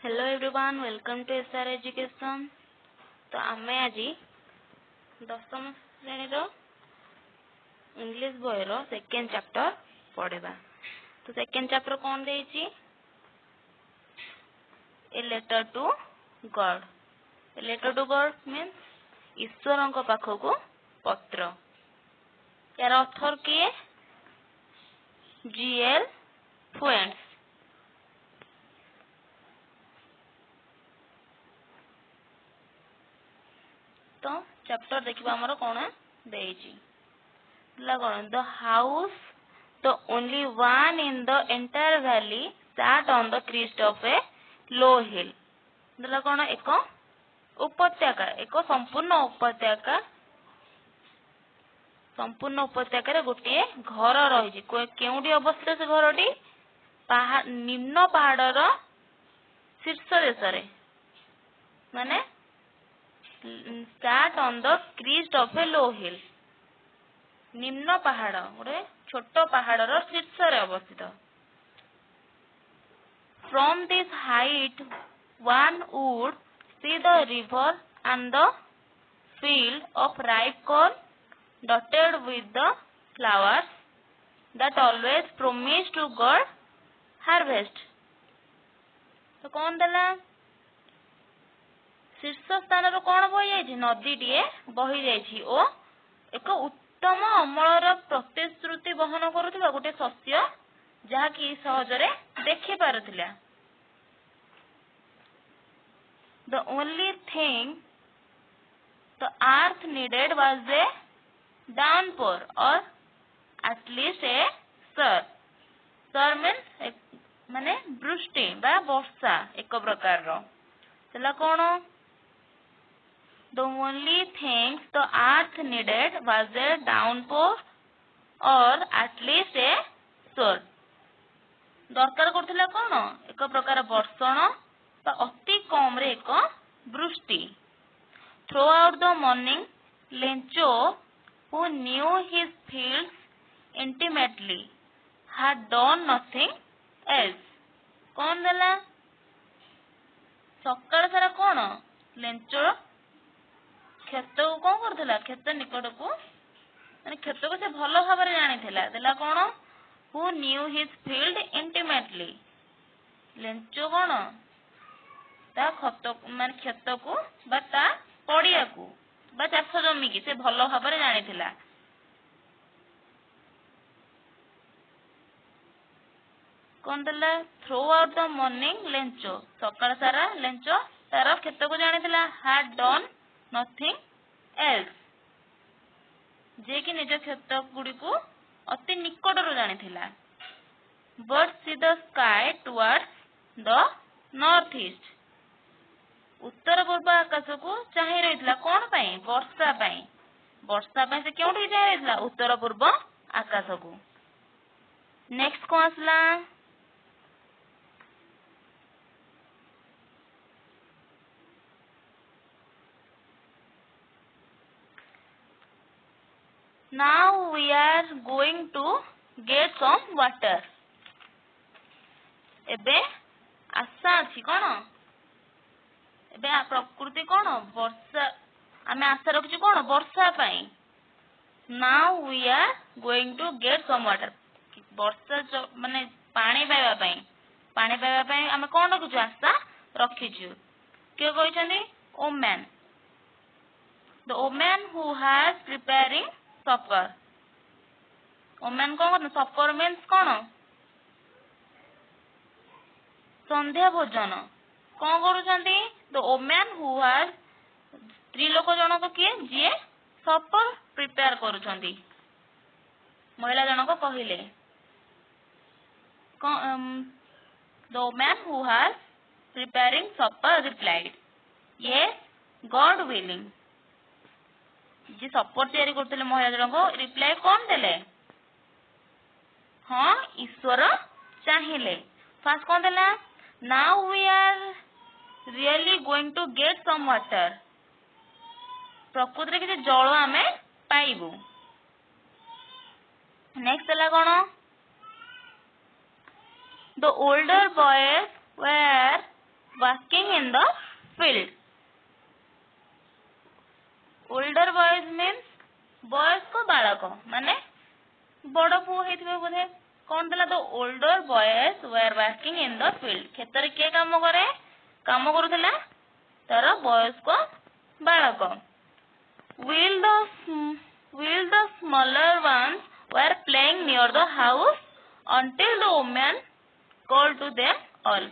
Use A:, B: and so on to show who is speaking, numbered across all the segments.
A: Hello everyone welcome to SR education. तो आम आज दशम श्रेणी इंग्लिश बही सेकेंड चैप्टर पढ़ा। तो सेकेंड चैप्टर कौन देछि? A letter to God. A letter to God means ईश्वर पाखक पत्र। यार ऑथर किए? G L Fuentes. तो चैप्टर देखिबा हमर कोन देछि कौन the house the only one in the entire valley sat on the crest of a low hill. कौन एक उपत्यका, एक संपूर्ण उपत्यका गोटे घर रही। केउटी अवस्थित से घरटी? निम्न पहाड़र शीर्ष देश माने sat on the crest of a low hill। निम्न पहाड़ गोटे छोट पहाड़र शीर्ष रे अवस्थित। From this height one would see the river and the field of ripe corn dotted with the flowers that always promise to God harvest। तो कौन देला? शीर्ष स्थान रो कौन बही जाइछि? नदीटीए बही जाइछि ओ एक उत्तम अमलर प्रतिश्रुति बहन करुवा गोटे शस्य जहा कि सहजरे देखि पारुथिला। The only thing the earth needed was a downpour or at least a shower। shower means माने वृष्टि बा वर्षा एक प्रकार रो। तला कौन? The only thing the earth needed was a downpour or at least a shower। दरकार करथिला कौन? एक प्रकार वर्षण बा अति कम रे एक वृष्टि। Throughout the morning Lencho, who knew his fields intimately, had done nothing else। कौन देला? सकाळ सारा कौन? लेंचो खेत को कौन करथिला? खेत निकट को माने खेत को से भलो भाव रे जानि थिला। देला कौन? Who knew his field intimately। Lencho कौन? ता खत माने खेत को बा ता पड़िया को बा चाष जमी की से भलो भाव रे जानि थिला। कौन देला? Throughout the morning लेंचो सकाळ सारा लेंचो तार खेत को जानि थिला। had done nothing else जे कि निज खेत गुडी को अति निकट रो जानि थिला। But see the sky towards the north east। उत्तर पूर्व आकाश को चाहि रहितला कोन पई? वर्षा पई। वर्षा पई से केउठी चाहि रहितला? उत्तर पूर्व आकाश को। नेक्स्ट को आसला Now we are going to get some water। एबे आशा अछि कोन? एबे प्रकृति कोन? वर्षा आमे आशा रखछु कोन? वर्षा पई। Now we are going to get some water। वर्षा माने पानी पाइबा पई आमे कोन रखछु? आशा रखिछु। के कहिसनी? Woman. The woman who has preparing supper। Woman कौन? supper means कौन? संध्या भोजन कौन करूछंती? The woman who has स्त्री लोक जनक किए? जे supper prepare करूछंती। महिला जनक कहिले the woman who has preparing supper replied, yes, God willing। J support तैयारी करथिले महिला जनक रिप्लाई कौन देले? हाँ ईश्वर चाहिए। फर्स्ट कौन देला? Now we are really going to get some water. प्रकृति रे किछि जल आमे पाइबु। नेक्स्ट देला कौन? The older boys were older boys were working in the field. खेतर किए काम करुला तार वयस्क बालक. Will the smaller ones were playing near the house until the woman called to them all.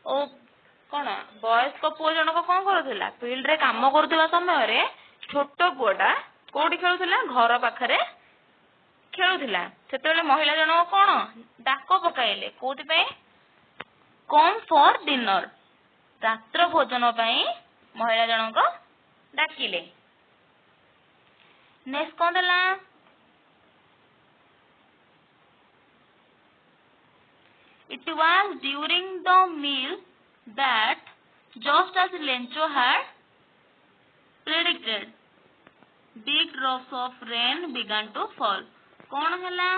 A: ओ कौन वयस्क पुओ जनक कौन करुला फील्ड रे काम करुवा समय रे छोट पुओटा कोठी खेलुला घर पाखरे खेलुला सेतेबेले महिला जनक कौन डाक पकाइले कोथि पे कम फॉर डिनर रात्र भोजन पई महिला जनक डाकिले. नेक्स्ट कौन देला It was during the meal that, just as Lencho had predicted, big drops of rain began to fall. कौन हैला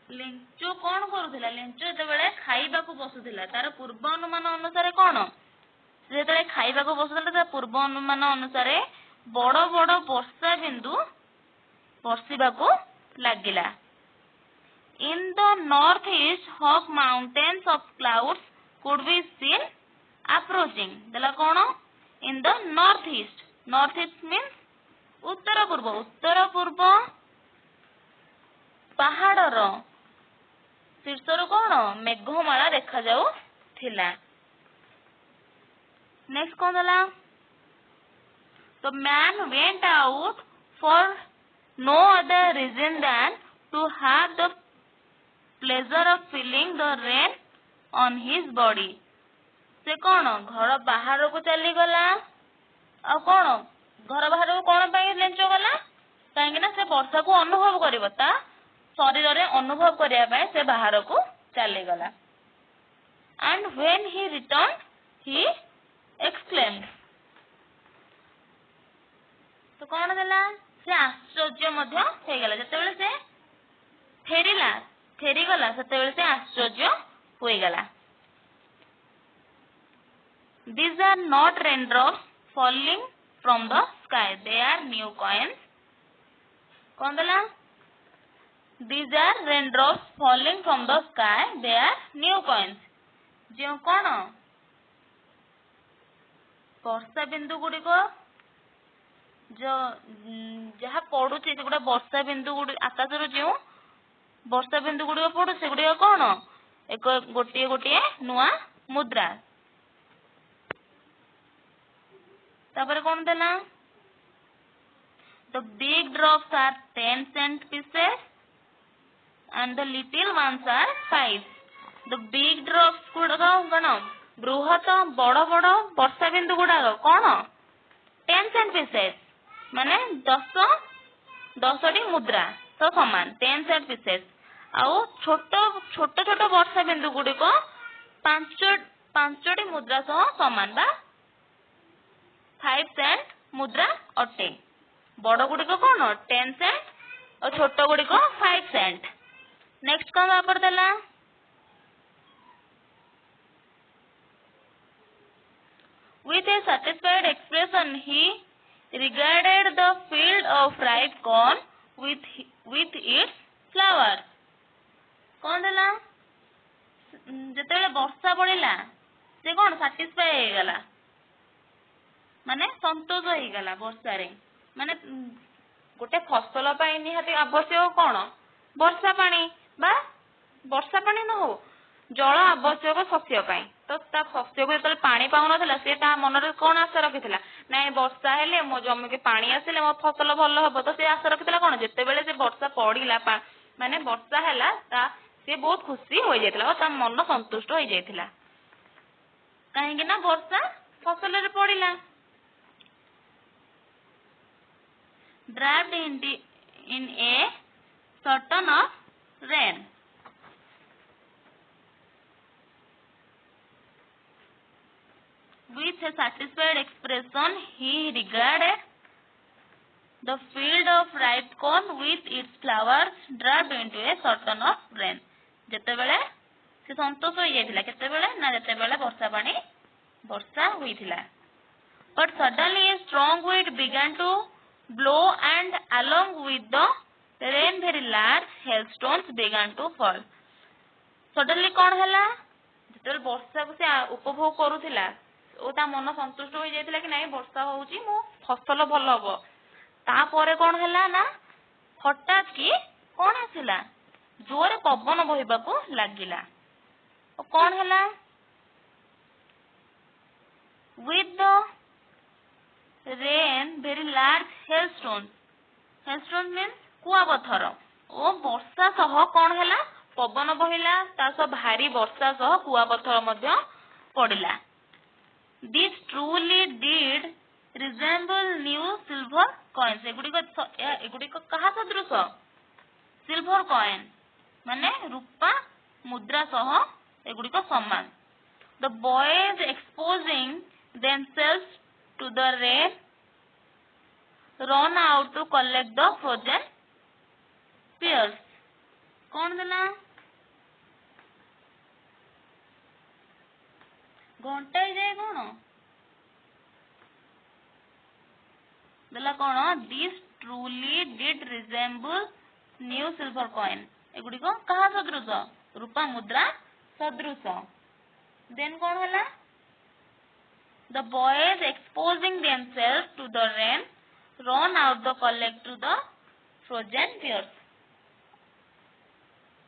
A: लेंचो कौन करुला लेंचो जेतेबेले खाइबा को बसुथिला तार पूर्व अनुमान अनुसार कौन जेतेबेले खाइबा को बसुथिला तार पूर्व अनुमान अनुसार बड़ बड़ वर्षा बिंदु वर्षिबा को लागिला. In the northeast, hawk mountains of clouds could be seen approaching. दला कौन in the northeast. Northeast means उत्तर पूर्व पहाड़र शीर्षर कौन मेघमाला देखा जाऊ थिला. नेक्स्ट कौन दला The man went out for no other reason than to have the pleasure of feeling the rain on his body. से कौन घर बाहर को चली गला आ कौन घर बाहर को कौन पाई लेंचो गला कहीं ना से वर्षा को अनुभव करिवो ता शरीर रे अनुभव करिया पाए से बाहर को चली गला. And when he returned he exclaimed. तो कौन देला से आश्चर्य मध्य हे गला जतेबेले से फेरी गला सेतेबेले से आश्चर्य होई गला. These are not raindrops falling from the sky, they are new coins. कौन देला These are raindrops falling from the sky, they are new coins. जो कौन वर्षा बिंदु गुडी को जो जहा पड़ुची से गुडा वर्षा बिंदु गुडी आकाश रो जो वर्षा बिंदु गुडी पड़ु से गुडी कौन एक गोटे नुआ मुद्रा. तापर कौन देला The big drops are 10 cent pieces and the little ones are 5. The big drops गुडा कौन बृहत बड़ बड़ वर्षा बिंदु गुडा कौन 10 cent pieces माने 10 मुद्रा तो समान 10 cent pieces. आउ छोट वर्षा बिंदु गुडी को 5 मुद्रा सह समान बा 5 cent मुद्रा अटे. बड़ गुडी को कौन 10 cent और छोट गुडी को 5 cent. नेक्स्ट कौन बापर देला With a satisfied expression he regarded the field of ripe corn with its flowers. कौन देला जतेबेले वर्षा पड़िला से कौन satisfy हो गला माने संतोष हो गला वर्षा रे माने गोटे फसल पाई निहाती आवश्यक कौन वर्षा पानी बा वर्षा पानी न हो जल आवश्यक शस्य पाई तो ता शस्य को जतले पानी पाउ नथला से ता मन रे कोन आशा रखितला नाइ वर्षा हेले मो जमी के पानी आसिले मो फसल भल हबो तो से आशा रखितला कोन जेतेबेले से वर्षा पड़िला माने वर्षा हैला ता से बहुत खुशी हो जाइतला और ता मन संतुष्ट हो जाइतला काहे कि ना वर्षा फसल रे पड़िला. Draped in a curtain of rain. With a satisfied expression, he regarded the field of ripe corn with its flowers draped into a curtain of rain. जेतेबेले से संतोष हो जाइतिला केतेबेले ना जेतेबेले वर्षा होइतिला. But suddenly a strong wind began to blow and along with the Rain very large hailstones began to fall. Suddenly कौन हैला जेतल वर्षा को से उपभोग करूथिला ओ ता मन संतुष्ट हो जायतिला कि नाही वर्षा होउची मो फसल भल हबो तापरे कौन हैला ना हठात कि कौन आसिला जोरे पवन बहिबा को लागिला ओ कौन हैला with the rain very large hailstones means कुआ पत्थर ओ वर्षा सह कौन हैला पवन बहिला ता सह भारी वर्षा सह कुआ पत्थर मध्य पड़िला this truly did resemble new silver coins एगुडी को कहा सदृश सिल्वर कॉइन माने रूपा मुद्रा सह एगुडी को समान the boys exposing themselves to the rain run out to collect the frozen pears कौन देला घंटा जाए कौन देला कौन this truly did resemble new silver coin एगुडी को कहा सदृश रूपा मुद्रा सदृश देन कौन होला the boys exposing themselves to the rain run out to collect to the frozen pears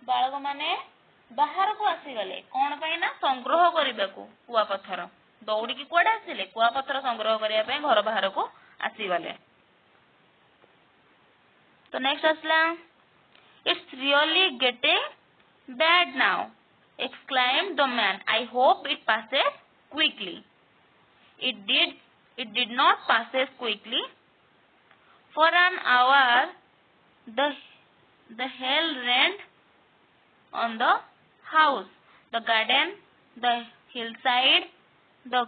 A: बालक माने बाहर को आसी गले कौन पाई ना संग्रह करबा को कुआ पत्थर दौड़ी की कोडा आसिले कुआ पत्थर संग्रह करिया पे घर बाहर को आसी गले तो नेक्स्ट असला it's really getting bad now exclaimed the man I hope it passes quickly it did not passes quickly for an hour the hail rained on the house, the garden, the hillside, the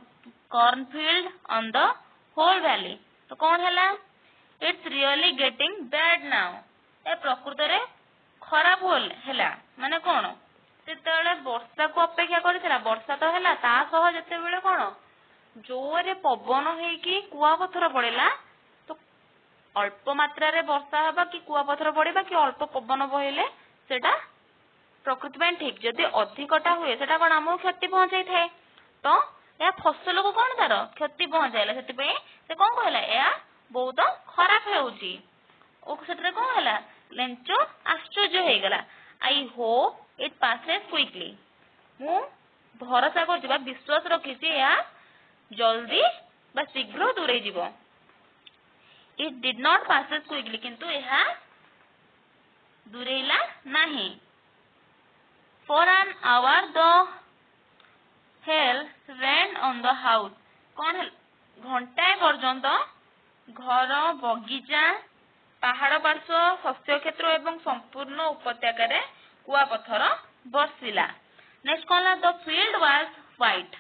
A: cornfield, on the whole valley. तो कौन हैला It's really getting bad now. ए प्रकृत रे खराब हैला माने कौन सेतेबेले वर्षा को अपेक्षा करथिला वर्षा तो हैला ता सह जेतेबेले कौन जोरे पवन हेकी कुआ पत्थर पड़ेला तो अल्प मात्रा रे वर्षा हबा कि कुआ पत्थर पड़ेबा कि अल्प पवन बहिले सेटा प्रकृति में ठीक जदि अधिकटा हुए सेटा कौन आम क्षति पहुंचाई थाए तो या फसल को कौन तार क्षति पहुंचाइला से कौन कहला या बहुत खराब होउची ओ सेटरे कौन हैला लेंचो आश्चर्य हो गला I hope it passes quickly मु भरोसा कर विश्वास रखी या जल्दी बा शीघ्र दूरे जीवो it did not passes quickly किंतु यह दूरेला नहीं For an hour the hail rained on the house. कौन घंटाए पर्यंत घर बगीचा पहाड़ पार्श्व शस्य क्षेत्र एवं संपूर्ण उपत्यका कुआ पत्थर बरसिला नेक्स्ट कौन द फील्ड वाज व्हाइट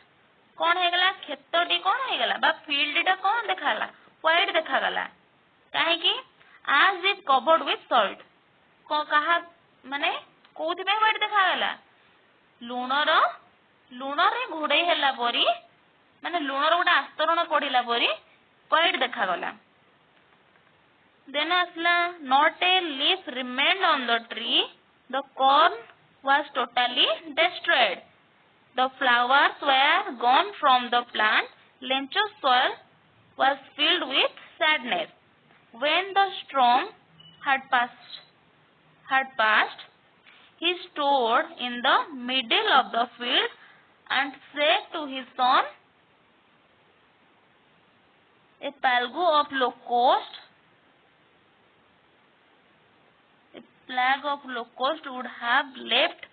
A: कौन है गला खेतटी कौन है गला बा फील्ड टा कौन देखाला व्हाइट देखागला काहे कि as if covered with salt को कहा माने कोथि पे व्हाइट देखागला लूण रे घोड़े हैला परी माने लूण रो गोटे आस्तरण पड़िला परी व्हाइट देखागला देन असला not a leaf remained on the tree the corn was totally destroyed the flowers were gone from the plant Lencho's soul was filled with sadness when the storm had passed he stood in the middle of the field and said to his son, a plague of locust would have left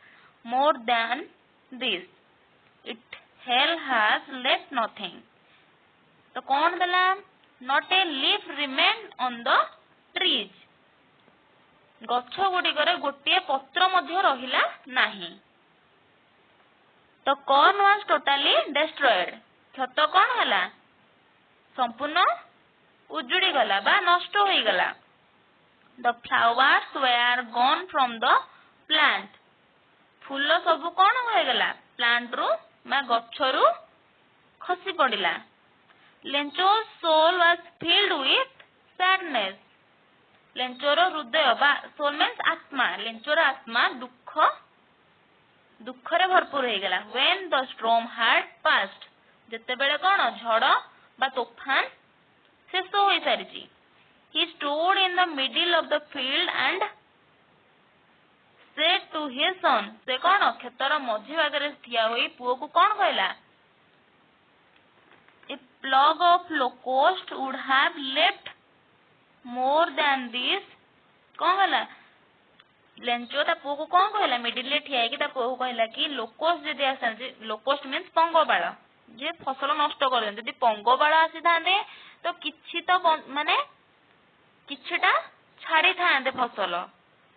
A: more than this. Hell has left nothing. तो कौन देला not a leaf remained on the trees. गछ गुड़िकर गोटे पत्र मध्य रहिला नाही तो corn was totally destroyed क्षत कौन हैला संपूर्ण उजुड़ी गला बा नष्ट होई गला the flowers were gone from the plant फूल सब कौन हो गला प्लांट रु बा गछ रु खसी पड़िला लेंचो's soul was filled with sadness लेंचोर हृदय बा सोल मीन्स आत्मा लेंचोर आत्मा दुख रे भरपूर हो गला when the storm had passed जते बेले कोन झड़ बा तूफान शेष हो सारी he stood in the middle of the field and said to his son से कोन खेतर मझी भागरे ठिया होई पुओ को कोन कहला a plague of locust would have left more than this कोन कहला लेंचो ता पुओ को कोन कहला मिडिल रे ठिया कि ता पुओ को कहला कि लोकोस्ट जदि आसन लोकोस्ट मींस पंगबाळ जे फसल नष्ट कर जदि पंगबाळ आसी थांदे तो किछि तो माने किछटा छाड़ी थांदे फसल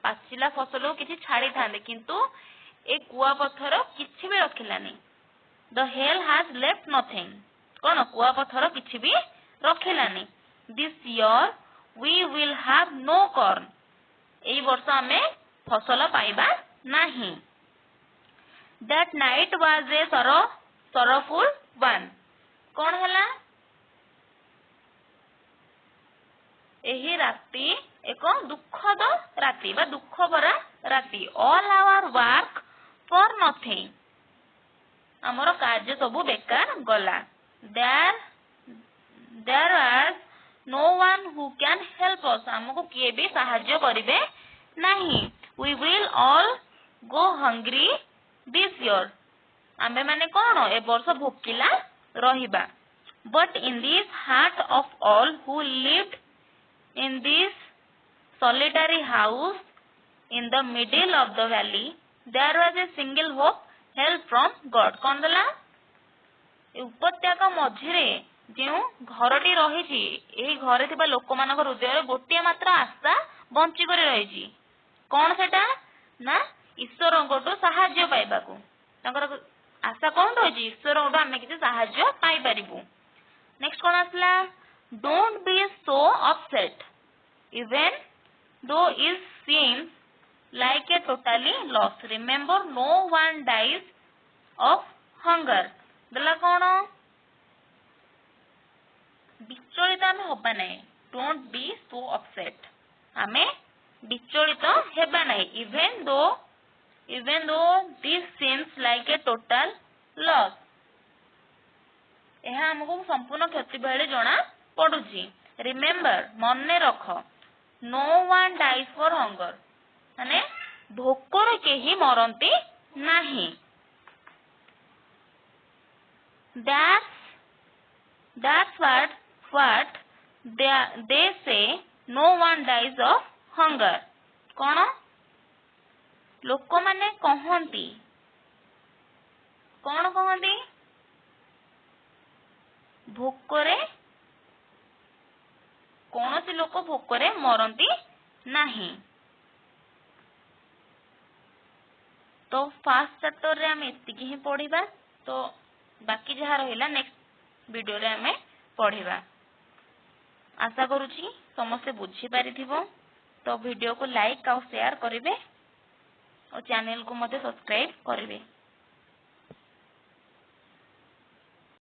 A: पाचिला फसल किछि छाड़ी थांदे किंतु ए कुआ पत्थर किछि भी रखिलानी the hail has left nothing कोन कुआ पत्थर किछि भी रखिलानी this year we will have no corn एई वर्ष हमें फसल पाइबा नाही that night was a sorrowful one कोन हला एही राती एक दुखद राती बा दुख भरा राती all our work for nothing हमर कार्य सब बेकार गला there was no one who can help us हमको किए भी सहाय्य करिवे नाही we will all go hungry this year आमे माने कोन ए वर्ष भूखिला रहिबा but in this heart of all who lived in this solitary house in the middle of the valley there was a single hope help from God कोन दला उपत्यका मझिरे जेउ घरटी रहिछि एही घरे थिबा लोक मानक हृदय गोटिया मात्र आशा बंची करे रहिछि कोन सेटा ना ईश्वरंगटो सहाय्य पाइबाकू तांकर आशा कोन रहिछि ईश्वरंगटो आमे किछि सहाय्य पाइ परिबु नेक्स्ट कोन आसला don't be so upset even though it seems like a totally loss remember no one dies of hunger दला कोन विचलित आमे होबा नै don't be so upset आमे विचलित हेबा नै even though this seems like a total loss एहा हमको संपूर्ण क्षति भले जणा पडुची रिमेंबर मने रख no one dies for hunger माने भोकर केही मरंती नाही that's what they say no one dies of hunger कोन लोक माने कहंती कोन कहंती भोकरे कौनसी लोक भोकरे मरंती नाही तो फर्स्ट चैप्टर रे हम एतिकी ही पढिबा तो बाकी जहा रहिला नेक्स्ट वीडियो रे हमें पढिबा आशा करूची समस्त बुझी पारिथिबो तो वीडियो को लाइक और शेयर करिवे और चैनल को मते सब्सक्राइब करिवे।